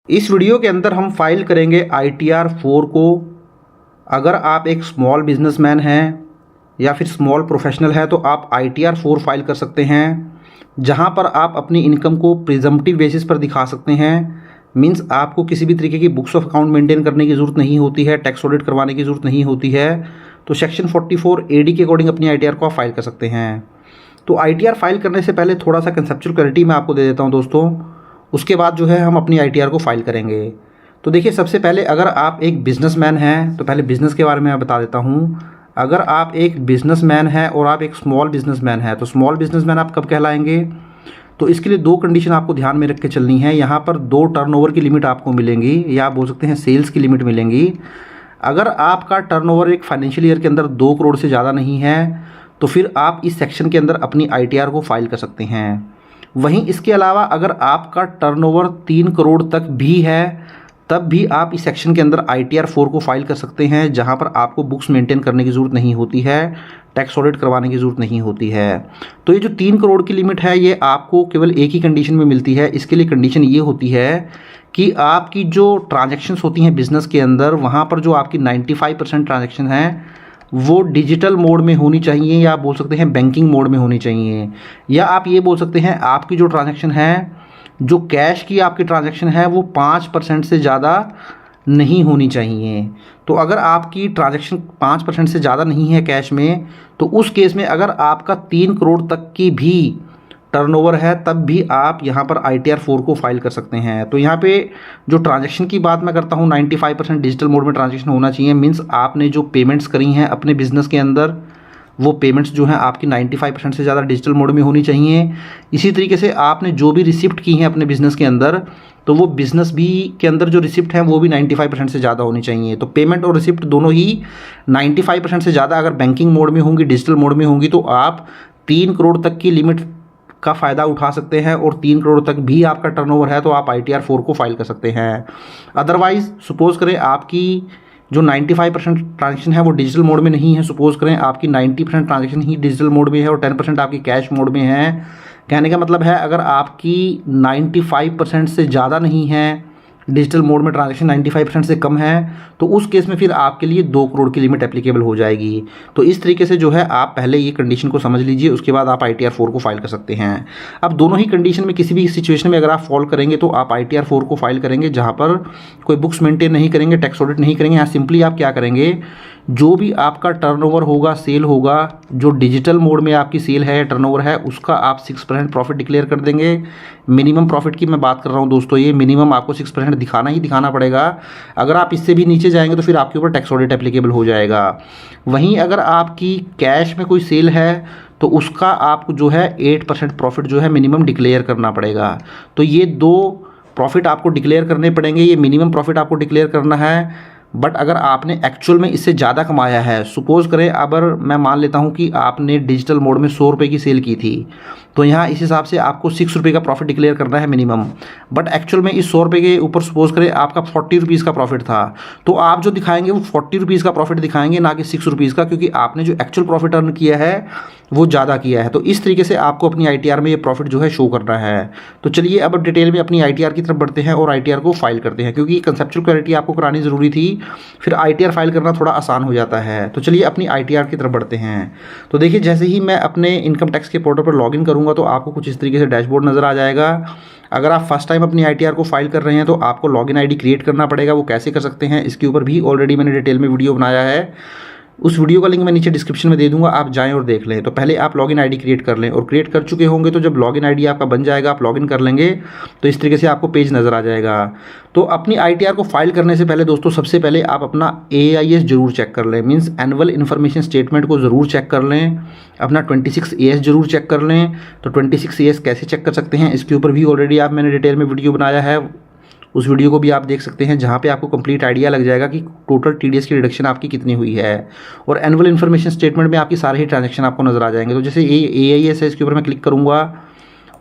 इस वीडियो के अंदर हम फाइल करेंगे ITR 4 को। अगर आप एक स्मॉल बिजनेसमैन हैं या फिर स्मॉल प्रोफेशनल है तो आप ITR 4 फाइल कर सकते हैं, जहां पर आप अपनी इनकम को प्रिजम्पटिव बेसिस पर दिखा सकते हैं। मींस आपको किसी भी तरीके की बुक्स ऑफ अकाउंट मेंटेन करने की ज़रूरत नहीं होती है, टैक्स ऑडिट करवाने की ज़रूरत नहीं होती है। तो सेक्शन 44 AD के अकॉर्डिंग अपनी ITR को आप फाइल कर सकते हैं। तो ITR फाइल करने से पहले थोड़ा सा कंसेप्चुअल क्लैरिटी मैं आपको दे देता हूं दोस्तों, उसके बाद जो है हम अपनी ITR को फाइल करेंगे। तो देखिए, सबसे पहले अगर आप एक बिजनेसमैन हैं तो पहले बिज़नेस के बारे में मैं बता देता हूँ। अगर आप एक बिजनेसमैन हैं और आप एक स्मॉल बिजनेसमैन हैं तो स्मॉल बिजनेसमैन आप कब कहलाएंगे? तो इसके लिए दो कंडीशन आपको ध्यान में रख के चलनी है। यहाँ पर 2 टर्नओवर की लिमिट आपको मिलेंगी, या आप बोल सकते हैं सेल्स की लिमिट मिलेंगी। अगर आपका टर्नओवर एक फाइनेंशियल ईयर के अंदर 2 करोड़ से ज़्यादा नहीं है तो फिर आप इस सेक्शन के अंदर अपनी ITR को फाइल कर सकते हैं। वहीं इसके अलावा अगर आपका टर्नओवर 3 करोड़ तक भी है तब भी आप इस सेक्शन के अंदर ITR 4 को फाइल कर सकते हैं, जहां पर आपको बुक्स मेंटेन करने की ज़रूरत नहीं होती है, टैक्स ऑडिट करवाने की ज़रूरत नहीं होती है। तो ये जो 3 करोड़ की लिमिट है ये आपको केवल एक ही कंडीशन में मिलती है। इसके लिए कंडीशन ये होती है कि आपकी जो ट्रांजैक्शंस होती हैं बिज़नेस के अंदर, वहाँ पर जो आपकी 95% ट्रांजैक्शन हैं वो डिजिटल मोड में होनी चाहिए, या आप बोल सकते हैं बैंकिंग मोड में होनी चाहिए, या आप ये बोल सकते हैं आपकी जो ट्रांजैक्शन है, जो कैश की आपकी ट्रांजैक्शन है वो 5% से ज़्यादा नहीं होनी चाहिए। तो अगर आपकी ट्रांजैक्शन 5% से ज़्यादा नहीं है कैश में, तो उस केस में अगर आपका 3 करोड़ तक की भी टर्नओवर है तब भी आप यहाँ पर ITR 4 को फाइल कर सकते हैं। तो यहाँ पे जो ट्रांजैक्शन की बात मैं करता हूँ, 95% डिजिटल मोड में ट्रांजैक्शन होना चाहिए। मीन्स आपने जो पेमेंट्स करी हैं अपने बिजनेस के अंदर, वो पेमेंट्स जो हैं आपकी 95% से ज़्यादा डिजिटल मोड में होनी चाहिए। इसी तरीके से आपने जो भी रिसिप्ट की हैं अपने बिज़नेस के अंदर, तो वो बिज़नेस भी के अंदर जो रिसिप्ट हैं वो भी 95% से ज़्यादा होनी चाहिए। तो पेमेंट और रिसिप्ट दोनों ही 95% से ज़्यादा अगर बैंकिंग मोड में होंगी, डिजिटल मोड में होंगी, तो आप 3 करोड़ तक की लिमिट का फ़ायदा उठा सकते हैं, और 3 करोड़ तक भी आपका टर्नओवर है तो आप ITR 4 को फाइल कर सकते हैं। अदरवाइज़ सपोज़ करें आपकी जो 95% ट्रांजेक्शन है वो डिजिटल मोड में नहीं है, सपोज़ करें आपकी 90% ट्रांजेक्शन ही डिजिटल मोड में है और 10% आपकी कैश मोड में है। कहने का मतलब है अगर आपकी 95% से ज़्यादा नहीं है डिजिटल मोड में ट्रांजैक्शन, 95% से कम है, तो उस केस में फिर आपके लिए 2 करोड़ की लिमिट एप्लीकेबल हो जाएगी। तो इस तरीके से जो है आप पहले ये कंडीशन को समझ लीजिए, उसके बाद आप ITR 4 को फाइल कर सकते हैं। अब दोनों ही कंडीशन में किसी भी सिचुएशन में अगर आप फॉलो करेंगे तो आप ITR 4 को फाइल करेंगे, जहाँ पर कोई बुक्स मेंटेन नहीं करेंगे, टैक्स ऑडिट नहीं करेंगे। यहाँ सिंपली आप क्या करेंगे, जो भी आपका टर्नओवर होगा, सेल होगा, जो डिजिटल मोड में आपकी सेल है या टर्नओवर है, उसका आप 6% प्रॉफिट डिक्लेयर कर देंगे। मिनिमम प्रॉफिट की मैं बात कर रहा हूँ दोस्तों, ये मिनिमम आपको 6% दिखाना ही दिखाना पड़ेगा। अगर आप इससे भी नीचे जाएंगे तो फिर आपके ऊपर टैक्स ऑडिट एप्लीकेबल हो जाएगा। वहीं अगर आपकी कैश में कोई सेल है तो उसका आपको जो है 8% प्रॉफिट जो है मिनिमम डिक्लेयर करना पड़ेगा। तो ये 2 प्रॉफिट आपको डिक्लेयर करने पड़ेंगे, ये मिनिमम प्रॉफिट आपको डिक्लेयर करना है। बट अगर आपने एक्चुअल में इससे ज़्यादा कमाया है, सपोज़ करें अगर मैं मान लेता हूं कि आपने डिजिटल मोड में 100 रुपये की सेल की थी, तो यहाँ इस हिसाब से आपको 6 रुपये का प्रॉफिट डिक्लेयर करना है मिनिमम। बट एक्चुअल में इस 100 रुपये के ऊपर सपोज़ करें आपका 40 रुपीज़ का प्रॉफिट था, तो आप जो दिखाएंगे वो 40 रुपीज़ का प्रॉफिट दिखाएंगे, ना कि 6 रुपीज़ का, क्योंकि आपने जो एक्चुअल प्रॉफिट अर्न किया है वो ज़्यादा किया है। तो इस तरीके से आपको अपनी ITR में ये प्रॉफिट जो है शो करना है। तो चलिए अब डिटेल में अपनी ITR की तरफ बढ़ते हैं और ITR को फाइल करते हैं, क्योंकि कंसेप्चुअल क्लैरिटी आपको करानी ज़रूरी थी, फिर ITR फाइल करना थोड़ा आसान हो जाता है। तो चलिए अपनी ITR की तरफ बढ़ते हैं। तो देखिए, जैसे ही मैं अपने इनकम टैक्स के पोर्टल पर लॉगिन करूँगा तो आपको कुछ इस तरीके से डैशबोर्ड नज़र आ जाएगा। अगर आप फर्स्ट टाइम अपनी ITR को फाइल कर रहे हैं तो आपको लॉगिन ID क्रिएट करना पड़ेगा। वो कैसे कर सकते हैं इसके ऊपर भी ऑलरेडी मैंने डिटेल में वीडियो बनाया है, उस वीडियो का लिंक मैं नीचे डिस्क्रिप्शन में दे दूंगा, आप जाएं और देख लें। तो पहले आप लॉगिन ID क्रिएट कर लें, और क्रिएट कर चुके होंगे तो जब लॉगिन ID आपका बन जाएगा, आप लॉगिन कर लेंगे तो इस तरीके से आपको पेज नज़र आ जाएगा। तो अपनी ITR को फाइल करने से पहले दोस्तों सबसे पहले आप अपना AIS जरूर चेक कर लें, मीन्स एनुअल इन्फॉर्मेशन स्टेटमेंट को ज़रूर चेक कर लें। अपना 26AS जरूर चेक कर लें। तो 26AS कैसे चेक कर सकते हैं इसके ऊपर भी ऑलरेडी मैंने डिटेल में वीडियो बनाया है, उस वीडियो को भी आप देख सकते हैं, जहाँ पे आपको कंप्लीट आइडिया लग जाएगा कि टोटल TDS की रिडक्शन आपकी कितनी हुई है। और एनुअल इन्फॉर्मेशन स्टेटमेंट में आपकी सारे ही ट्रांजैक्शन आपको नज़र आ जाएंगे। तो जैसे AIS है, इसके ऊपर मैं क्लिक करूँगा,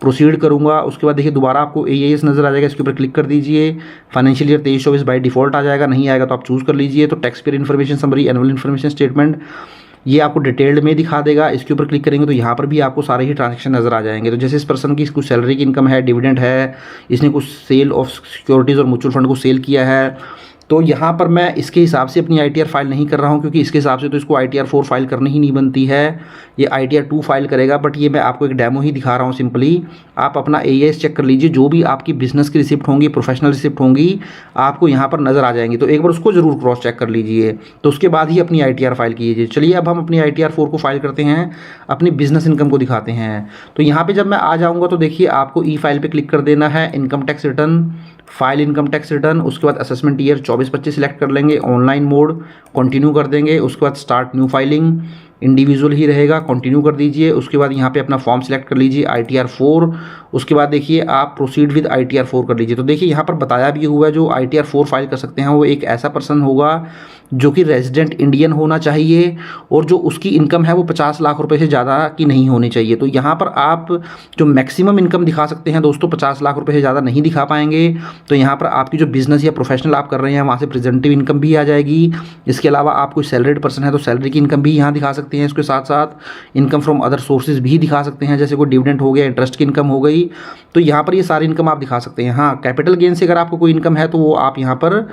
प्रोसीड करूँगा, उसके बाद देखिए दोबारा आपको AIS नज़र आ जाएगा, इसके ऊपर क्लिक कर दीजिए। फाइनेंशियल ईयर 23-24 बाई डिफ़ॉल्ट आ जाएगा, नहीं आएगा तो आप चूज़ कर लीजिए। तो tax payer information summary, annual information statement, ये आपको डिटेल्ड में दिखा देगा। इसके ऊपर क्लिक करेंगे तो यहाँ पर भी आपको सारे ही ट्रांजैक्शन नज़र आ जाएंगे। तो जैसे इस पर्सन की कुछ सैलरी की इनकम है, डिविडेंड है, इसने कुछ सेल ऑफ सिक्योरिटीज़ और म्यूचुअल फंड को सेल किया है। तो यहाँ पर मैं इसके हिसाब से अपनी ITR फाइल नहीं कर रहा हूँ, क्योंकि इसके हिसाब से तो इसको ITR 4 फाइल करनी ही नहीं बनती है, ये ITR 2 फाइल करेगा। बट ये मैं आपको एक डेमो ही दिखा रहा हूँ सिंपली। आप अपना AIS चेक कर लीजिए, जो भी आपकी बिजनेस की रिसिप्ट होंगी, प्रोफेशनल रिसिप्ट होंगी, आपको यहाँ पर नज़र आ जाएंगी। तो एक बार उसको ज़रूर क्रॉस चेक कर लीजिए, तो उसके बाद ही अपनी ITR फाइल कीजिए। चलिए अब हम अपनी ITR 4 को फाइल करते हैं, अपनी बिजनेस इनकम को दिखाते हैं। तो यहाँ पर जब मैं आ जाऊँगा तो देखिए आपको ई फाइल पर क्लिक कर देना है, income tax return, file income tax return, उसके बाद असेसमेंट ईयर 24-25 सिलेक्ट कर लेंगे, ऑनलाइन मोड कंटिन्यू कर देंगे, उसके बाद स्टार्ट न्यू फाइलिंग, इंडिविजुअल ही रहेगा, कंटिन्यू कर दीजिए। उसके बाद यहाँ पे अपना फॉर्म सिलेक्ट कर लीजिए ITR 4, उसके बाद देखिए आप प्रोसीड विद ITR 4 कर लीजिए। तो देखिए यहाँ पर बताया भी हुआ है जो ITR 4 फाइल कर सकते हैं वो एक ऐसा पर्सन होगा जो कि रेजिडेंट इंडियन होना चाहिए और जो उसकी इनकम है वो 50 लाख रुपए से ज़्यादा की नहीं होनी चाहिए। तो यहाँ पर आप जो मैक्सिमम इनकम दिखा सकते हैं दोस्तों 50 लाख रुपए से ज़्यादा नहीं दिखा पाएंगे। तो यहाँ पर आपकी जो बिज़नेस या प्रोफेशनल आप कर रहे हैं वहाँ से प्रेजेंटिव इनकम भी आ जाएगी। इसके अलावा आप कोई सैलरीड पर्सन है तो सैलरी की इनकम भी यहाँ दिखा सकते हैं। इसके साथ साथ इनकम फ्रॉम अदर सोर्सेज भी दिखा सकते हैं, जैसे कोई डिविडेंड हो गया, इंटरेस्ट की इनकम हो गई। तो यहाँ पर ये सारी इनकम आप दिखा सकते हैं। हाँ, कैपिटल गेन से अगर आपको कोई इनकम है तो वो आप यहाँ पर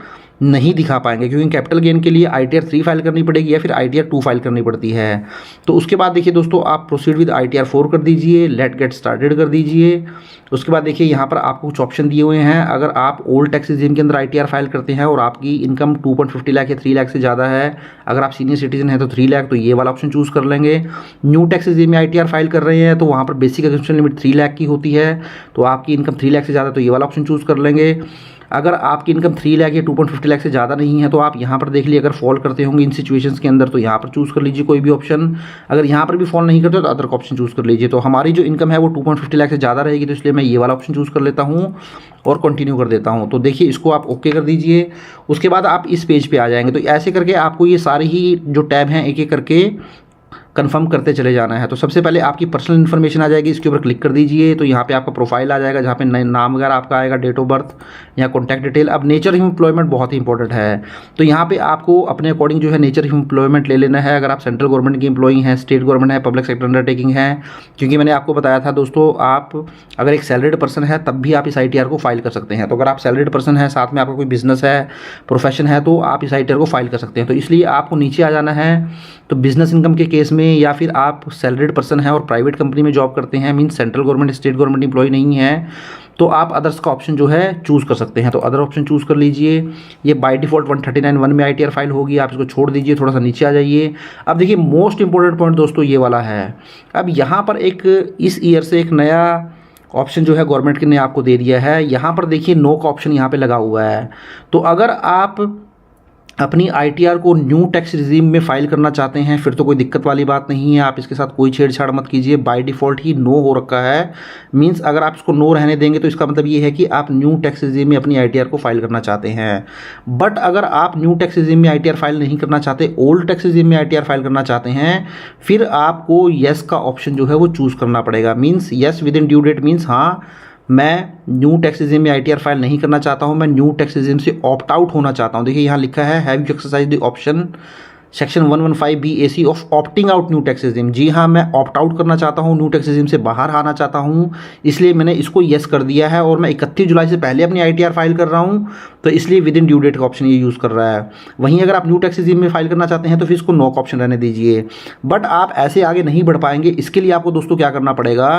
नहीं दिखा पाएंगे, क्योंकि कैपिटल गेन के लिए ITR 3 फाइल करनी पड़ेगी या फिर ITR 2 फाइल करनी पड़ती है। तो उसके बाद देखिए दोस्तों आप प्रोसीड विद ITR 4 कर दीजिए, लेट गेट स्टार्टेड कर दीजिए। उसके बाद देखिए यहाँ पर आपको कुछ ऑप्शन दिए हुए हैं। अगर आप ओल्ड टैक्स रिजीम के अंदर ITR फाइल करते हैं और आपकी इनकम 2.50 लाख या 3 लाख से ज़्यादा है, अगर आप सीनियर सिटीजन हैं तो 3 लाख, तो ये वाला ऑप्शन चूज़ कर लेंगे। न्यू टैक्स रिजीम में ITR फाइल कर रहे हैं तो वहाँ पर बेसिक एग्जेम्पशन लिमिट 3 लाख की होती है, तो आपकी इनकम 3 लाख से ज़्यादा, तो ये वाला ऑप्शन चूज़ कर लेंगे। अगर आपकी इनकम 3 लाख या 2.50 लाख से ज़्यादा नहीं है तो आप यहाँ पर देख लीजिए, अगर फॉल करते होंगे इन सिचुएशंस के अंदर तो यहाँ पर चूज़ कर लीजिए कोई भी ऑप्शन। अगर यहाँ पर भी फॉल नहीं करते तो अदर का ऑप्शन चूज़ कर लीजिए। तो हमारी जो इनकम है वो 2.50 लाख से ज़्यादा रहेगी, तो इसलिए मैं ये वाला ऑप्शन चूज़ कर लेता हूँ और कंटिन्यू कर देता हूँ। तो देखिए इसको आप ओके कर दीजिए। उसके बाद आप इस पेज पर आ जाएंगे। तो ऐसे करके आपको ये सारे ही जो टैब हैं एक एक करके कंफर्म करते चले जाना है। तो सबसे पहले आपकी पर्सनल इन्फॉर्मेशन आ जाएगी, इसके ऊपर क्लिक कर दीजिए। तो यहाँ पे आपका प्रोफाइल आ जाएगा, जहाँ पे नाम वगैरह आपका आएगा, डेट ऑफ बर्थ या कॉन्टैक्ट डिटेल। अब नेचर ऑफ एम्प्लॉयमेंट बहुत ही इंपॉर्टेंट है, तो यहाँ पे आपको अपने अकॉर्डिंग जो है नेचर ऑफ एम्प्लॉयमेंट ले लेना है। अगर आप सेंट्रल गवर्नमेंट की एम्प्लॉई हैं, स्टेट गवर्नमेंट है, पब्लिक सेक्टर अंडरटेकिंग है, क्योंकि मैंने आपको बताया था दोस्तों आप अगर एक सैलरीड पर्सन है तब भी आप इस ITR को फाइल कर सकते हैं। तो अगर आप सैलरीड पर्सन है, साथ में आपका कोई बिजनेस है, प्रोफेशन है, तो आप इस ITR को फाइल कर सकते हैं। तो इसलिए आपको नीचे आ जाना है। तो बिजनेस इनकम के केस में या फिर आप सैलरीड पर्सन है और प्राइवेट कंपनी में जॉब करते हैं, mean central government state government employ नहीं है, तो आप अदर्स का ऑप्शन जो है चूज़ कर सकते हैं। तो अदर ऑप्शन चूज़ कर लीजिए। ये बाय डिफ़ॉल्ट 139(1) में ITR फाइल होगी, आप इसको छोड़ दीजिए, थोड़ा सा नीचे आ जाइए। अब देखिए मोस्ट इंपॉर्टेंट पॉइंट दोस्तों ये वाला है। अब यहाँ पर एक इस ईयर से एक नया ऑप्शन जो है गवर्नमेंट ने आपको दे दिया है। यहाँ पर देखिए नो का ऑप्शन यहाँ पे लगा हुआ है। तो अगर आप अपनी ITR को न्यू टैक्स रिजीम में फाइल करना चाहते हैं फिर तो कोई दिक्कत वाली बात नहीं है, आप इसके साथ कोई छेड़छाड़ मत कीजिए। बाय डिफ़ॉल्ट ही नो हो रखा है, मींस अगर आप इसको नो रहने देंगे तो इसका मतलब ये है कि आप न्यू टैक्स रिजीम में अपनी ITR को फाइल करना चाहते हैं। बट अगर आप न्यू टैक्स रिजीम में ITR फाइल नहीं करना चाहते, ओल्ड टैक्स रिजीम में ITR फाइल करना चाहते हैं, फिर आपको येस का ऑप्शन जो है वो चूज़ करना पड़ेगा। Means yes within due date, means हाँ मैं न्यू टैक्स रिजीम में ITR फाइल नहीं करना चाहता हूं, मैं न्यू टैक्स रिजीम से ऑप्ट आउट होना चाहता हूं। देखिए यहाँ लिखा है have you exercise the option section 115BAC of opting out new tax regime. जी हाँ, मैं ऑप्ट आउट करना चाहता हूँ, न्यू टैक्स रिजीम से बाहर आना चाहता हूँ, इसलिए मैंने इसको येस कर दिया है और मैं 31 जुलाई से पहले अपनी ITR फाइल कर रहा हूँ, तो इसलिए विद इन ड्यू डेट का ऑप्शन ये यूज़ कर रहा है। वहीं अगर आप न्यू टैक्स रिजीम में फाइल करना चाहते हैं तो फिर इसको नो का ऑप्शन रहने दीजिए। बट आप ऐसे आगे नहीं बढ़ पाएंगे, इसके लिए आपको दोस्तों क्या करना पड़ेगा,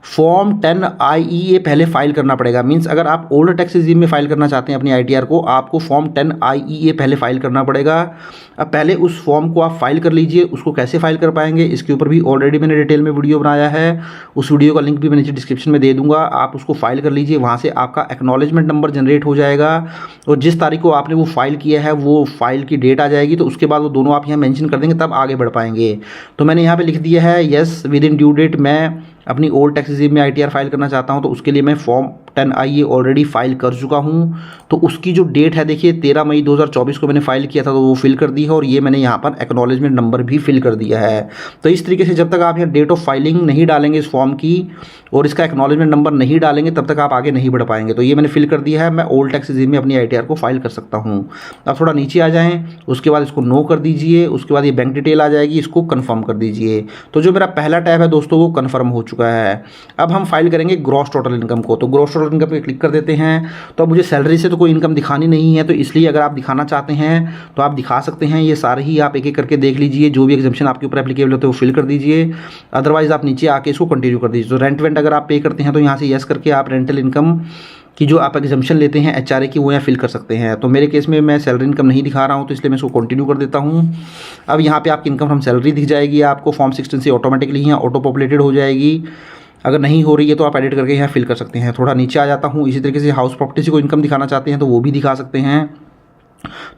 फॉर्म 10IEA पहले फाइल करना पड़ेगा। मीन्स अगर आप ओल्ड टैक्स रिजीम में फाइल करना चाहते हैं अपनी ITR को, आपको फॉर्म 10IEA पहले फाइल करना पड़ेगा। अब पहले उस फॉर्म को आप फाइल कर लीजिए। उसको कैसे फाइल कर पाएंगे इसके ऊपर भी ऑलरेडी मैंने डिटेल में वीडियो बनाया है, उस वीडियो का लिंक भी मैं नीचे डिस्क्रिप्शन में दे दूंगा। आप उसको फाइल कर लीजिए, वहाँ से आपका एक्नॉलेजमेंट नंबर जनरेट हो जाएगा और जिस तारीख को आपने वो फाइल किया है वो फाइल की डेट आ जाएगी, तो उसके बाद वो दोनों आप यहाँ मेंशन कर देंगे, तब आगे बढ़ पाएंगे। तो मैंने यहाँ पे लिख दिया है yes within due date मैं अपनी ओल्ड टैक्स रिजीम में ITR फाइल करना चाहता हूँ तो उसके लिए मैं फॉर्म 10I ये ऑलरेडी फाइल कर चुका हूँ। तो उसकी जो डेट है देखिए 13 मई 2024 को मैंने फाइल किया था, तो वो फिल कर दी है और ये मैंने यहाँ पर एक्नॉलेजमेंट नंबर भी फिल कर दिया है। तो इस तरीके से जब तक आप यहाँ डेट ऑफ फाइलिंग नहीं डालेंगे इस फॉर्म की और इसका एक्नॉलेजमेंट नंबर नहीं डालेंगे तब तक आप आगे नहीं बढ़ पाएंगे। तो ये मैंने फिल कर दिया है, मैं ओल्ड टैक्स रिजीम में अपनी ITR को फाइल कर सकता हूँ। आप थोड़ा नीचे आ जाएँ, उसके बाद इसको नो कर दीजिए, उसके बाद ये बैंक डिटेल आ जाएगी, इसको कन्फर्म कर दीजिए। तो जो मेरा पहला टैब है दोस्तों वो कन्फर्म हो चुका है। अब हम फाइल करेंगे ग्रॉस टोटल इनकम को। तो ग्रॉस टोटल इनकम पे क्लिक कर देते हैं। तो अब मुझे सैलरी से तो कोई इनकम दिखानी नहीं है, तो इसलिए अगर आप दिखाना चाहते हैं तो आप दिखा सकते हैं। ये सारे ही आप एक एक करके देख लीजिए, जो भी एग्जाम्पशन आपके ऊपर एप्लीकेबल होते हैं वो फिल कर दीजिए, अदरवाइज आप नीचे आके इसको कंटिन्यू कर दीजिए। तो रेंट वेंट अगर आप पे करते हैं तो यहाँ से यस करके आप रेंटल इनकम कि जो आप एग्जाम्पशन लेते हैं HRA की वो यहाँ फिल कर सकते हैं। तो मेरे केस में मैं सैलरी इनकम नहीं दिखा रहा हूँ तो इसलिए मैं इसको कंटिन्यू कर देता हूँ। अब यहाँ पे आपकी इनकम फ्रॉम सैलरी दिख जाएगी, आपको फॉर्म 16 से ऑटोमेटिकली यहाँ ऑटो पॉपुलेटेड हो जाएगी। अगर नहीं हो रही है तो आप एडिट करके यहाँ फिल कर सकते हैं। थोड़ा नीचे आ जाता हूँ, इसी तरीके से हाउस प्रॉपर्टी से कोई इनकम दिखाना चाहते हैं तो वो भी दिखा सकते हैं।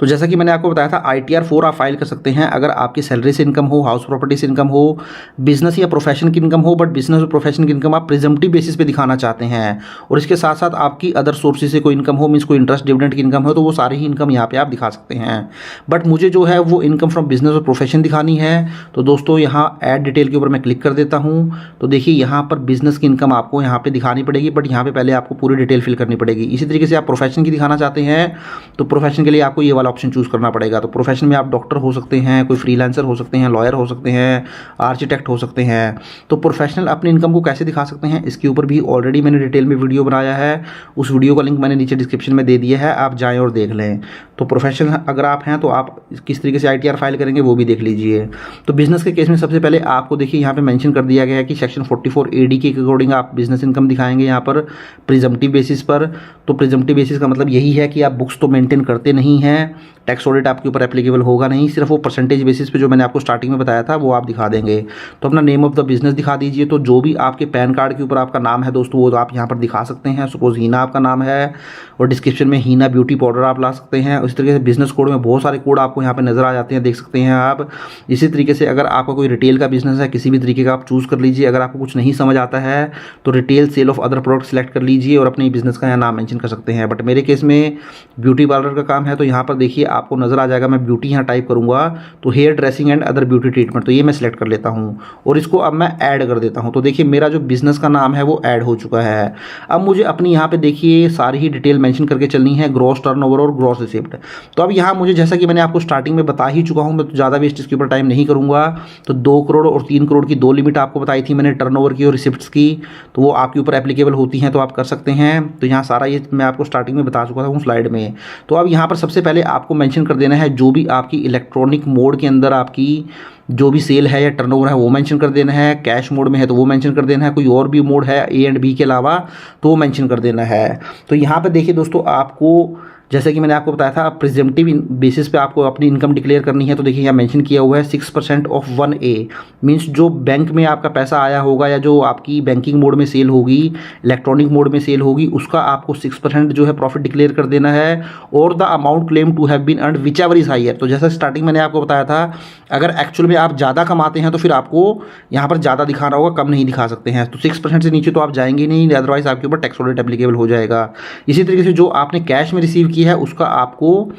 तो जैसा कि मैंने आपको बताया था ITR 4 आप फाइल कर सकते हैं अगर आपकी सैलरी से इनकम हो, हाउस प्रॉपर्टी से इनकम हो, बिजनेस या प्रोफेशन की इनकम हो। बट बिजनेस और प्रोफेशन की इनकम आप प्रिजम्पटिव बेसिस पे दिखाना चाहते हैं और इसके साथ साथ आपकी अदर सोर्सेज से कोई इनकम हो, मीन्स कोई इंटरेस्ट डिविडेंड की इनकम हो, तो वो सारी ही इनकम यहाँ पे आप दिखा सकते हैं। बट मुझे जो है वो इनकम फ्रॉम बिजनेस और प्रोफेशन दिखानी है। तो दोस्तों यहाँ ऐड डिटेल के ऊपर मैं क्लिक कर देता हूँ। तो देखिए यहाँ पर बिजनेस की इनकम आपको यहाँ पे दिखानी पड़ेगी, बट यहाँ पे पहले आपको पूरी डिटेल फिल करनी पड़ेगी। इसी तरीके से आप प्रोफेशन की दिखाना चाहते हैं तो प्रोफेशन के लिए आपको ये वाला ऑप्शन चूज करना पड़ेगा। तो प्रोफेशन में आप डॉक्टर हो सकते हैं, कोई फ्रीलांसर हो सकते हैं, लॉयर हो सकते हैं, आर्किटेक्ट हो सकते हैं। तो प्रोफेशनल अपनी इनकम को कैसे दिखा सकते हैं इसके ऊपर भी ऑलरेडी मैंने डिटेल में वीडियो बनाया है, उस वीडियो का लिंक मैंने नीचे डिस्क्रिप्शन में दे दिया है, आप जाएं और देख लें। तो प्रोफेशनल अगर आप हैं तो आप किस तरीके से ITR फाइल करेंगे वो भी देख लीजिए। तो बिजनेस के केस में सबसे पहले आपको देखिए यहाँ पे मेंशन कर दिया गया है कि सेक्शन 44 AD के अकॉर्डिंग आप बिजनेस इनकम दिखाएंगे यहाँ पर प्रिजम्पटिव बेसिस पर। तो प्रिजम्पटिव बेसिस का मतलब यही है कि आप बुक्स तो मेंटेन करते नहीं हैं, टैक्स ऑडिट आपके ऊपर एप्लीकेबल होगा नहीं, सिर्फ वो परसेंटेज बेसिस पे जो मैंने आपको स्टार्टिंग में बताया था वो आप दिखा देंगे। तो अपना नेम ऑफ द बिजनेस दिखा दीजिए। तो जो भी आपके पैन कार्ड के ऊपर आपका नाम है दोस्तों वो आप यहाँ पर दिखा सकते हैं। सपोज हीना आपका नाम है और डिस्क्रिप्शन में हीना ब्यूटी पाउडर आप ला सकते हैं। इस तरीके से बिजनेस कोड में बहुत सारे कोड आपको यहाँ पर नजर आ जाते हैं, देख सकते हैं आप। इसी तरीके से अगर आपका कोई रिटेल का बिजनेस है, किसी भी तरीके का आप चूज़ कर लीजिए। अगर आपको कुछ नहीं समझ आता है तो retail sale of other product select कर लीजिए और अपने बिजनेस का यहाँ नाम मेंशन कर सकते हैं। बट मेरे केस में ब्यूटी पार्लर का काम है तो यहाँ पर देखिए आपको नजर आ जाएगा, मैं ब्यूटी यहाँ टाइप करूँगा तो hair dressing and other beauty treatment, तो ये मैं सिलेक्ट कर लेता हूँ और इसको अब मैं ऐड कर देता हूँ। तो देखिए मेरा जो बिजनेस का नाम है वो ऐड हो चुका है। अब मुझे अपनी यहाँ पे देखिए सारी ही डिटेल मेंशन करके चलनी है, ग्रॉस टर्नओवर और ग्रॉस रिसिप्ट। तो अब यहाँ मुझे जैसा कि मैंने आपको स्टार्टिंग में बता ही चुका हूँ, मैं तो ज़्यादा वेस्ट इसके ऊपर टाइम नहीं करूँगा। तो 2 करोड़ और 3 करोड़ की 2 लिमिट आपको बताई थी मैंने टर्नओवर की और रिसिप्ट्स की, तो वो आपके ऊपर एप्लीकेबल होती हैं तो आप कर सकते हैं। तो यहाँ सारा ये मैं आपको स्टार्टिंग में बता चुका था स्लाइड में। तो अब यहाँ पर सबसे पहले आपको मेंशन कर देना है जो भी आपकी इलेक्ट्रॉनिक मोड के अंदर आपकी जो भी सेल है या टर्नओवर है वो मेंशन कर देना है। कैश मोड में है तो वो मेंशन कर देना है। कोई और भी मोड है A एंड B के अलावा तो वो मेंशन कर देना है। तो यहाँ पे देखिए दोस्तों आपको जैसे कि मैंने आपको बताया था प्रिजम्पटिव बेसिस पे आपको अपनी इनकम डिक्लेयर करनी है। तो देखिए यहाँ मेंशन किया हुआ है 6% ऑफ 1A, मींस जो बैंक में आपका पैसा आया होगा या जो आपकी बैंकिंग मोड में सेल होगी, इलेक्ट्रॉनिक मोड में सेल होगी, उसका आपको 6% जो है प्रॉफिट डिक्लेयर कर देना है। और the amount claim to have been earned whichever is higher. तो जैसा स्टार्टिंग मैंने आपको बताया था अगर एक्चुअल में आप ज़्यादा कमाते हैं तो फिर आपको यहाँ पर ज़्यादा दिखाना होगा, कम नहीं दिखा सकते हैं। तो 6% से नीचे तो आप जाएंगे नहीं, अदरवाइज आपके ऊपर टैक्स ऑडिट एप्लीकेबल हो जाएगा। इसी तरीके से जो आपने कैश में रिसीव किया है उसका आपको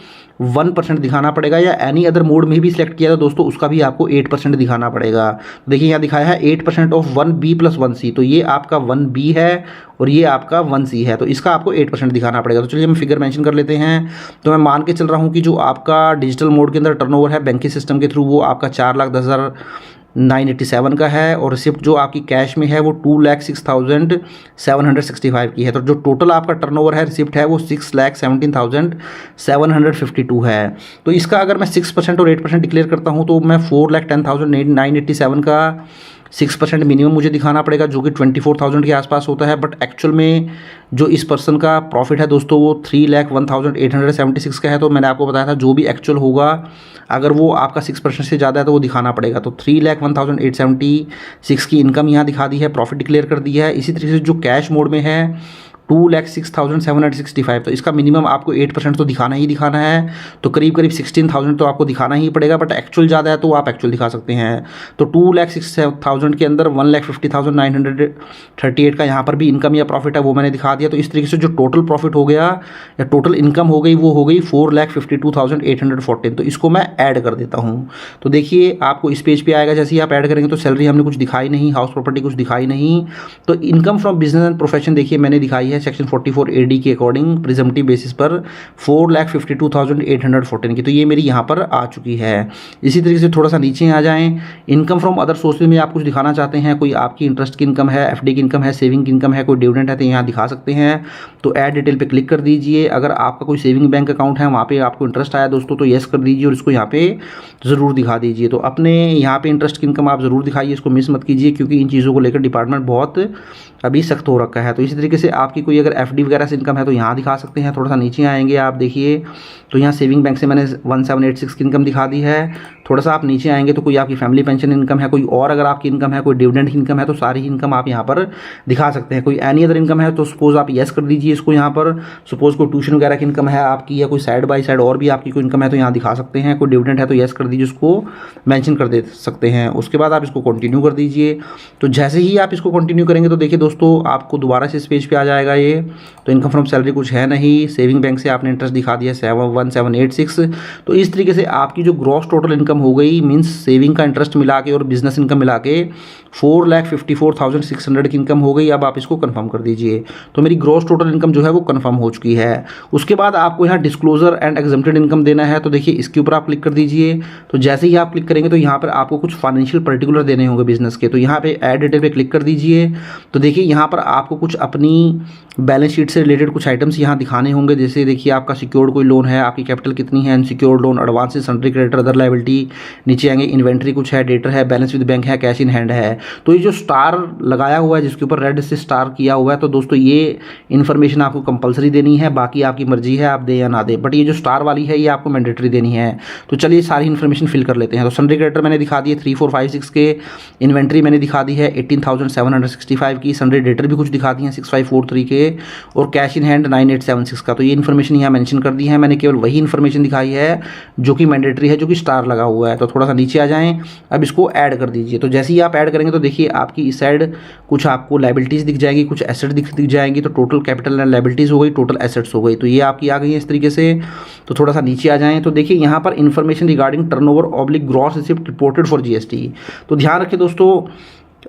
1% दिखाना पड़ेगा, या एनी अदर मोड में भी सिलेक्ट किया था दोस्तों उसका भी आपको 8% दिखाना पड़ेगा। देखिए यहाँ दिखाया है 8% ऑफ 1B + 1C, तो ये आपका 1B है और ये आपका 1C है, तो इसका आपको 8% दिखाना पड़ेगा। तो चलिए हम फिगर मेंशन कर लेते हैं। तो मैं मान के चल रहा हूँ कि जो आपका डिजिटल मोड के अंदर टर्नओवर है बैंकिंग सिस्टम के थ्रू वो आपका 4,10,987 का है और रिसिप्ट जो आपकी कैश में है वो 2,06,765 की है। तो जो टोटल आपका टर्नओवर है रिसिप्ट है वो 6,17,752 है। तो इसका अगर मैं 6% और 8% डिक्लेयर करता हूँ तो मैं 4,10,987 का 6% मिनिमम मुझे दिखाना पड़ेगा जो कि 24,000 के आसपास होता है। बट एक्चुअल में जो इस पर्सन का प्रॉफिट है दोस्तों वो 3,01,876 का है। तो मैंने आपको बताया था जो भी एक्चुअल होगा अगर वो आपका 6% से ज़्यादा है तो वो दिखाना पड़ेगा। तो 3,01,876 की इनकम यहाँ दिखा दी है, प्रॉफिट डिक्लेयर कर दिया है। इसी तरीके से जो कैश मोड में है 2,06,765। तो इसका मिनिमम आपको 8% तो दिखाना ही दिखाना है, तो करीब करीब 16,000 तो आपको दिखाना ही पड़ेगा। बट एक्चुअल ज़्यादा है तो आप एक्चुअल दिखा सकते हैं। तो 2,06,000 के अंदर 1,50,938 का यहाँ पर भी इनकम या प्रॉफिट है वो मैंने दिखा दिया। तो इस तरीके से जो टोटल प्रॉफिट हो गया या टोटल इनकम हो गई वो हो गई 4,52,814। तो इसको मैं ऐड कर देता हूँ। तो देखिए आपको इस पेज पे आएगा, जैसे ही आप ऐड करेंगे तो सैलरी हमने कुछ दिखाई नहीं, हाउस प्रॉपर्टी कुछ दिखाई नहीं। तो income from business and profession देखिए मैंने दिखाई है सेक्शन 44 AD के अकॉर्डिंग प्रिजम्पटिव बेसिस पर 4,52,814 की। तो ये मेरी यहाँ पर आ चुकी है। इसी तरीके से थोड़ा सा नीचे आ जाएं, इनकम फ्रॉम अदर सोर्सेज में आप कुछ दिखाना चाहते हैं, कोई आपकी इंटरेस्ट की इनकम है, FD की इनकम है, सेविंग की इनकम है, कोई डिविडेंड है तो यहाँ दिखा सकते हैं। तो ऐड डिटेल पे क्लिक कर दीजिए। अगर आपका कोई सेविंग बैंक अकाउंट है वहाँ पे आपको इंटरेस्ट आया दोस्तों तो येस कर दीजिए और इसको यहाँ पे ज़रूर दिखा दीजिए। तो अपने यहाँ पे इंटरेस्ट की इनकम आप ज़रूर दिखाइए, इसको मिस मत कीजिए, क्योंकि इन चीज़ों को लेकर डिपार्टमेंट बहुत अभी सख्त हो रखा है। तो इसी तरीके से आपकी कोई अगर FD वगैरह से इनकम है तो यहाँ दिखा सकते हैं। थोड़ा सा नीचे आएंगे आप देखिए तो यहाँ सेविंग बैंक से मैंने 1786 की इनकम दिखा दी है। थोड़ा सा आप नीचे आएंगे तो कोई आपकी फैमिली पेंशन इनकम है, कोई और अगर आपकी इनकम है, कोई डिविडेंड की इनकम है तो सारी इनकम आप यहाँ पर दिखा सकते हैं। कोई एनी अदर इनकम है तो सपोज आप येस कर दीजिए इसको यहाँ पर। सपोज कोई ट्यूशन वगैरह की इनकम है आपकी या कोई साइड बाय साइड और भी आपकी कोई इनकम है तो यहाँ दिखा सकते हैं। कोई डिविडेंड है तो येस कर दीजिए, उसको मेंशन कर दे सकते हैं। उसके बाद आप इसको कंटिन्यू कर दीजिए। तो जैसे ही आप इसको कंटिन्यू करेंगे तो देखिए दोस्तों आपको दोबारा से इस पेज पे आ जाएगा ये। तो इनकम फ्रॉम सैलरी कुछ है नहीं, सेविंग बैंक से आपने इंटरेस्ट दिखा दिया 71786। तो इस तरीके से आपकी जो ग्रॉस टोटल इनकम हो गई मींस सेविंग का इंटरेस्ट मिला के और बिजनेस इनकम मिला के 4,54,600 की इनकम हो गई। अब आप इसको कंफर्म कर दीजिए। तो मेरी ग्रॉस टोटल इनकम जो है वो कंफर्म हो चुकी है। उसके बाद आपको यहाँ डिस्क्लोजर एंड एग्जम्प्टेड इनकम देना है। तो देखिए इसके ऊपर आप क्लिक कर दीजिए। तो जैसे ही आप क्लिक करेंगे तो यहाँ पर आपको कुछ फाइनेंशियल पर्टिकुलर देने होंगे बिजनेस के। तो यहाँ पे ऐड डिटेल पे क्लिक कर दीजिए। तो देखिए यहाँ पर आपको कुछ अपनी बैलेंस शीट से रिलेटेड कुछ आइटम्स यहाँ दिखाने होंगे। जैसे देखिए आपका सिक्योर्ड कोई लोन है, आपकी कैपिटल कितनी है, unsecured loan, advances, sundry creditor, other liability. नीचे आएंगे इन्वेंट्री कुछ है, डेटर है, बैलेंस विद बैंक है, कैश इन हैंड है। तो ये जो स्टार लगाया हुआ है जिसके ऊपर रेड से स्टार किया हुआ है तो दोस्तों ये इन्फॉर्मेशन आपको कंपलसरी देनी है, बाकी आपकी मर्जी है आप दे या ना दे। बट ये जो स्टार वाली है ये आपको मैंडेटरी देनी है। तो चलिए सारी इन्फॉर्मेशन फिल कर लेते हैं। तो सन्ड्री क्रेडिटर मैंने दिखा दी है 3456 के, इन्वेंट्री मैंने दिखा दी है 18,765 की, सन्ड्री डेटर भी कुछ दिखा दी है 6543 के, और कैश इन हैंड 9876 का। तो ये इन्फॉर्मेशन यहाँ मेंशन कर दी है। मैंने केवल वही इन्फॉर्मेशन दिखाई है जो कि मैंडेटरी है, जो कि स्टार लगा हुआ है। तो थोड़ा सा नीचे आ जाएं, अब इसको ऐड कर दीजिए। तो जैसे ही आप ऐड करेंगे तो देखिए आपकी इस साइड कुछ आपको लायबिलिटीज़ दिख जाएगी, कुछ एसेट दिख जाएंगी। तो टोटल कैपिटल एंड लायबिलिटीज़ हो गई, टोटल एसेट्स हो गई। तो ये आपकी आ गई है इस तरीके से। तो थोड़ा सा नीचे आ जाएं तो देखिए यहाँ पर information regarding turnover gross receipt reported for GST। तो ध्यान रखिए दोस्तों,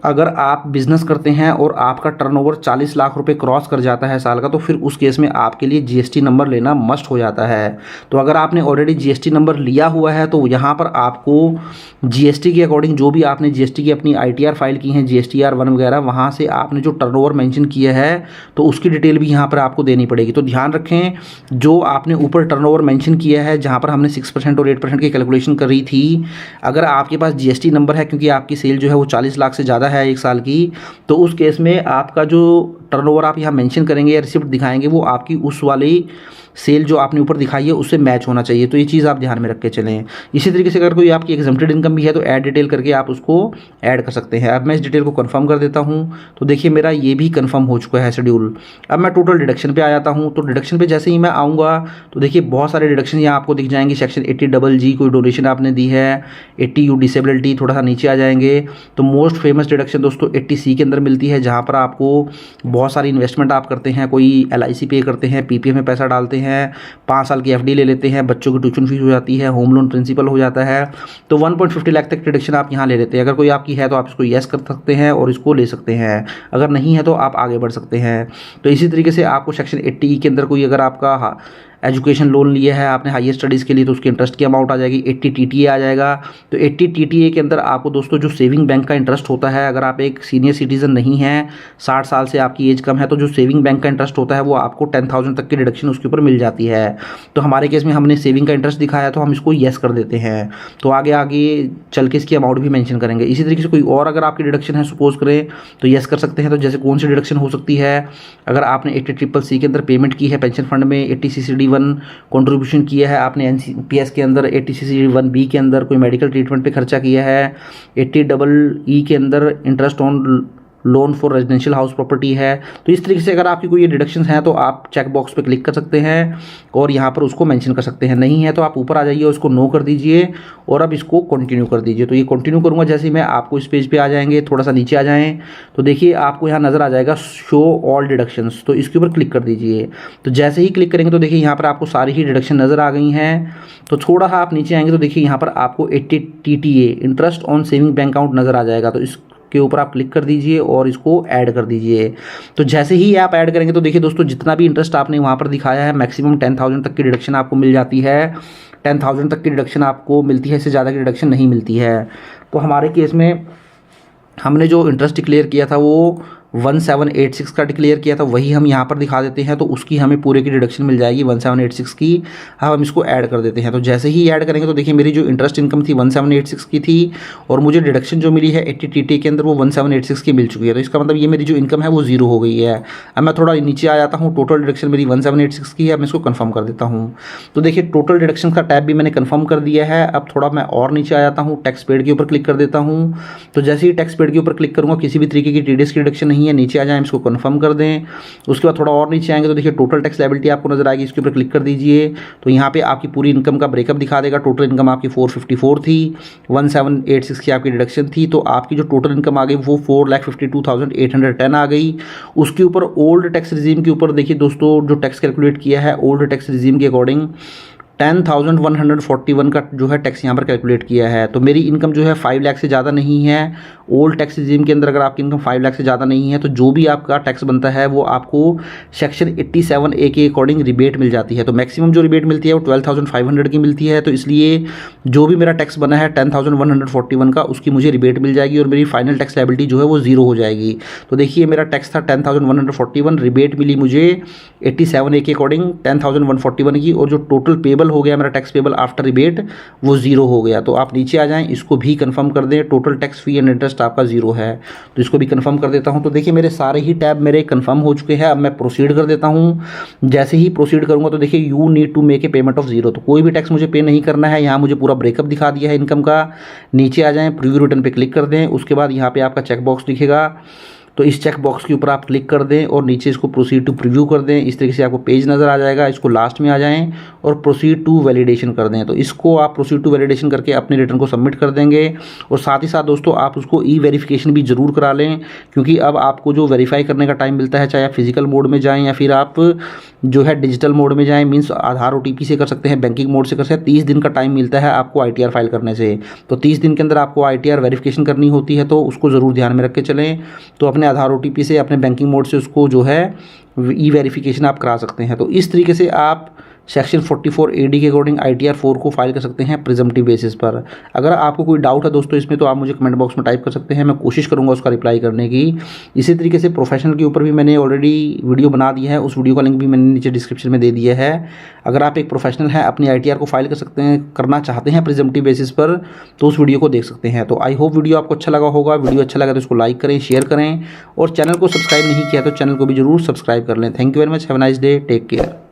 अगर आप बिजनेस करते हैं और आपका टर्नओवर 40 लाख रुपए क्रॉस कर जाता है साल का, तो फिर उस केस में आपके लिए GST नंबर लेना मस्ट हो जाता है। तो अगर आपने ऑलरेडी GST नंबर लिया हुआ है तो यहाँ पर आपको GST के अकॉर्डिंग जो भी आपने GST की अपनी ITR फाइल की है, GSTR 1 वगैरह, वहाँ से आपने जो टर्नओवर मेंशन किया है तो उसकी डिटेल भी यहाँ पर आपको देनी पड़ेगी। तो ध्यान रखें, जो आपने ऊपर टर्नओवर मेंशन किया है जहाँ पर हमने 6% और 8% की कैलकुलेशन कर रही थी, अगर आपके पास GST नंबर है क्योंकि आपकी सेल जो है वो 40 लाख से ज़्यादा है एक साल की, तो उस केस में आपका जो टर्नओवर आप यहाँ मेंशन करेंगे या रिसिप्ट दिखाएंगे वो आपकी उस वाली सेल जो आपने ऊपर दिखाई है उससे मैच होना चाहिए। तो ये चीज़ आप ध्यान में रख के चलें। इसी तरीके से अगर कोई आपकी एग्जम्प्टेड इनकम भी है तो ऐड डिटेल करके आप उसको ऐड कर सकते हैं। अब मैं इस डिटेल को कंफर्म कर देता हूँ। तो देखिए मेरा ये भी कंफर्म हो चुका है शेड्यूल। अब मैं टोटल डिडक्शन पे आ जाता हूँ। तो डिडक्शन पे जैसे ही मैं आऊँगा तो देखिए बहुत सारे डिडक्शन यहाँ आपको दिख जाएंगे। सेक्शन 80GG कोई डोनेशन आपने दी है, 80U डिसेबिलिटी। थोड़ा सा नीचे आ जाएंगे तो मोस्ट फेमस डिडक्शन दोस्तों 80C के अंदर मिलती है, जहाँ पर आपको बहुत सारी इन्वेस्टमेंट आप करते हैं, कोई LIC पे करते हैं, PPF में पैसा डालते हैं, 5 साल की FD ले लेते हैं, बच्चों की ट्यूशन फीस हो जाती है, होम लोन प्रिंसिपल हो जाता है। तो 1.50 लाख तक डिडक्शन आप यहाँ ले लेते हैं। अगर कोई आपकी है तो आप इसको येस कर सकते हैं और इसको ले सकते हैं, अगर नहीं है तो आप आगे बढ़ सकते हैं। तो इसी तरीके से आपको सेक्शन 80E के अंदर कोई अगर आपका एजुकेशन लोन लिया है आपने हायर स्टडीज़ के लिए तो उसकी इंटरेस्ट की अमाउंट आ जाएगी, 80 TTA आ जाएगा। तो 80 TTA के अंदर आपको दोस्तों जो सेविंग बैंक का इंटरेस्ट होता है, अगर आप एक सीनियर सिटीज़न नहीं हैं, 60 साल से आपकी एज कम है, तो जो सेविंग बैंक का इंटरेस्ट होता है वो आपको 10,000 तक की डिडक्शन उसके ऊपर मिल जाती है। तो हमारे केस में हमने सेविंग का इंटरेस्ट दिखाया तो हम इसको येस कर देते हैं। तो आगे आगे चल के इसकी अमाउंट भी मेंशन करेंगे। इसी तरीके से कोई और अगर आपकी डिडक्शन है सपोज करें तो येस कर सकते हैं। तो जैसे कौन सी डिडक्शन हो सकती है, अगर आपने 80CCC के अंदर पेमेंट की है पेंशन फंड में, 80CCD1 कंट्रीब्यूशन किया है आपने NPS के अंदर, 80CCD1B के अंदर कोई मेडिकल ट्रीटमेंट पे खर्चा किया है, 80EE के अंदर interest on loan for residential house property है। तो इस तरीके से अगर आपकी कोई ये डिडक्शंस हैं तो आप चेक बॉक्स पे क्लिक कर सकते हैं और यहाँ पर उसको मेंशन कर सकते हैं। नहीं है तो आप ऊपर आ जाइए, उसको नो कर दीजिए और अब इसको कंटिन्यू कर दीजिए। तो ये कंटिन्यू करूँगा जैसे ही मैं आपको इस पेज पे आ जाएंगे, थोड़ा सा नीचे आ जाएँ तो देखिए आपको यहाँ नज़र आ जाएगा शो ऑल डिडक्शंस, तो इसके ऊपर क्लिक कर दीजिए। तो जैसे ही क्लिक करेंगे तो देखिए यहाँ पर आपको सारी ही डिडक्शन नज़र आ गई हैं। तो थोड़ा सा आप नीचे आएंगे तो देखिए यहाँ पर आपको 80 TTA interest on saving bank account नज़र आ जाएगा। तो इसके ऊपर आप क्लिक कर दीजिए और इसको ऐड कर दीजिए। तो जैसे ही आप ऐड करेंगे तो देखिए दोस्तों जितना भी इंटरेस्ट आपने वहाँ पर दिखाया है मैक्सिमम 10,000 तक की डिडक्शन आपको मिल जाती है। 10,000 तक की डिडक्शन आपको मिलती है, इससे ज़्यादा की डिडक्शन नहीं मिलती है। तो हमारे केस में हमने जो इंटरेस्ट डिक्लेयर किया था वो 1786 का डिक्लेयर किया था, वही हम यहाँ पर दिखा देते हैं। तो उसकी हमें पूरे की डिडक्शन मिल जाएगी 1786 की। अब हम इसको ऐड कर देते हैं। तो जैसे ही ऐड करेंगे तो देखिए मेरी जो इंटरेस्ट इनकम थी 1786 की थी और मुझे डिडक्शन जो मिली है 80 TTA के अंदर वो 1786 की मिल चुकी है। तो इसका मतलब ये मेरी जो इनकम है वो जीरो हो गई है। अब मैं थोड़ा नीचे आ जाता हूँ, टोटल डिडक्शन मेरी 1786 की है, मैं इसको कन्फर्म कर देता हूँ। तो देखिए टोटल डिडक्शन का टैब भी मैंने कन्फर्म कर दिया है। अब थोड़ा मैं और नीचे आ जाता हूँ, टैक्स पेड के ऊपर क्लिक कर देता हूँ। तो जैसे ही टैक्स पेड के ऊपर क्लिक करूँगा किसी भी तरीके की TDS की डिडक्शन नहीं है, नीचे आ जाएँ, इसको कंफर्म कर दें। उसके बाद थोड़ा और नीचे आएंगे तो देखिए टोटल टैक्स लायबिलिटी आपको नजर आएगी, इसके ऊपर क्लिक कर दीजिए। तो यहाँ पे आपकी पूरी इनकम का ब्रेकअप दिखा देगा। टोटल इनकम आपकी 454 थी, 1786 की आपकी डिडक्शन थी। तो आपकी जो टोटल इनकम आ गई वो 4,52,810 आ गई। उसके ऊपर ओल्ड टैक्स रिजीम के ऊपर देखिए दोस्तों जो टैक्स कैलकुलेट किया है ओल्ड टैक्स रिजीम के अकॉर्डिंग 10,141 का जो है टैक्स यहाँ पर कैलकुलेट किया है। तो मेरी इनकम जो है 5 लाख से ज़्यादा नहीं है। ओल्ड टैक्स रिजीम के अंदर अगर आपकी इनकम 5 लाख से ज़्यादा नहीं है तो जो भी आपका टैक्स बनता है वो आपको सेक्शन 87A के अकॉर्डिंग रिबेट मिल जाती है। तो मैक्सिमम जो रिबेट मिलती है वो 12,500 की मिलती है। तो इसलिए जो भी मेरा टैक्स बना है 10,141 का उसकी मुझे रिबेट मिल जाएगी और मेरी फाइनल टैक्स लायबिलिटी जो है वो जीरो हो जाएगी। तो देखिए मेरा टैक्स था 10,141, रिबेट मिली मुझे 87A के अकॉर्डिंग 10,141 की, और जो टोटल पेबल हो गया मेरा टैक्स पेबल आफ्टर रिबेट वो जीरो हो गया। तो आप नीचे आ जाएं, इसको भी कंफर्म कर दें, total tax fee and interest आपका जीरो है। तो इसको भी कंफर्म कर देता हूं। तो देखिए मेरे सारे ही टैब मेरे कंफर्म हो चुके हैं। अब मैं प्रोसीड कर देता हूं। जैसे ही प्रोसीड करूंगा तो देखिए you need to make a payment of zero, तो कोई भी टैक्स मुझे पे नहीं करना है। यहाँ मुझे पूरा ब्रेकअप दिखा दिया है इनकम का। नीचे आ जाएं, प्रीव्यू रिटर्न पे क्लिक कर दें। उसके बाद यहाँ पे आपका चेक बॉक्स दिखेगा, तो इस चेक बॉक्स के ऊपर आप क्लिक कर दें और नीचे इसको प्रोसीड टू प्रीव्यू कर दें। इस तरीके से आपको पेज नज़र आ जाएगा। इसको लास्ट में आ जाएं और प्रोसीड टू वैलिडेशन कर दें। तो इसको आप प्रोसीड टू वैलिडेशन करके अपने रिटर्न को सबमिट कर देंगे। और साथ ही साथ दोस्तों आप उसको ई-वेरिफिकेशन भी ज़रूर करा लें, क्योंकि अब आपको जो वेरीफाई करने का टाइम मिलता है, चाहे आप फिजिकल मोड में जाएँ या फिर आप जो है डिजिटल मोड में जाएँ, मीन्स आधार OTP से कर सकते हैं, बैंकिंग मोड से कर सकते हैं। 30 दिन का टाइम मिलता है आपको ITR फाइल करने से। तो 30 दिन के अंदर आपको ITR वेरिफिकेशन करनी होती है, तो उसको ज़रूर ध्यान में रख के चलें। तो अपने आधार OTP से अपने बैंकिंग मोड से उसको जो है ई-वेरिफिकेशन आप करा सकते हैं। तो इस तरीके से आप सेक्शन 44AD के अकॉर्डिंग ITR 4 को फाइल कर सकते हैं प्रिजम्पटिव बेसिस पर। अगर आपको कोई डाउट है दोस्तों इसमें तो आप मुझे कमेंट बॉक्स में टाइप कर सकते हैं, मैं कोशिश करूंगा उसका रिप्लाई करने की। इसी तरीके से प्रोफेशनल के ऊपर भी मैंने ऑलरेडी वीडियो बना दी है, उस वीडियो का लिंक भी मैंने नीचे डिस्क्रिप्शन में दे दिया है। अगर आप एक प्रोफेशनल हैं, अपनी ITR को फाइल कर सकते हैं, करना चाहते हैं प्रिजम्पटिव बेसिस पर, तो उस वीडियो को देख सकते हैं। तो आई होप वीडियो आपको अच्छा लगा होगा। वीडियो अच्छा लगा तो इसको लाइक करें, शेयर करें, और चैनल को सब्सक्राइब नहीं किया तो चैनल को भी जरूर सब्सक्राइब कर लें। Thank you very much, have a nice day, take care.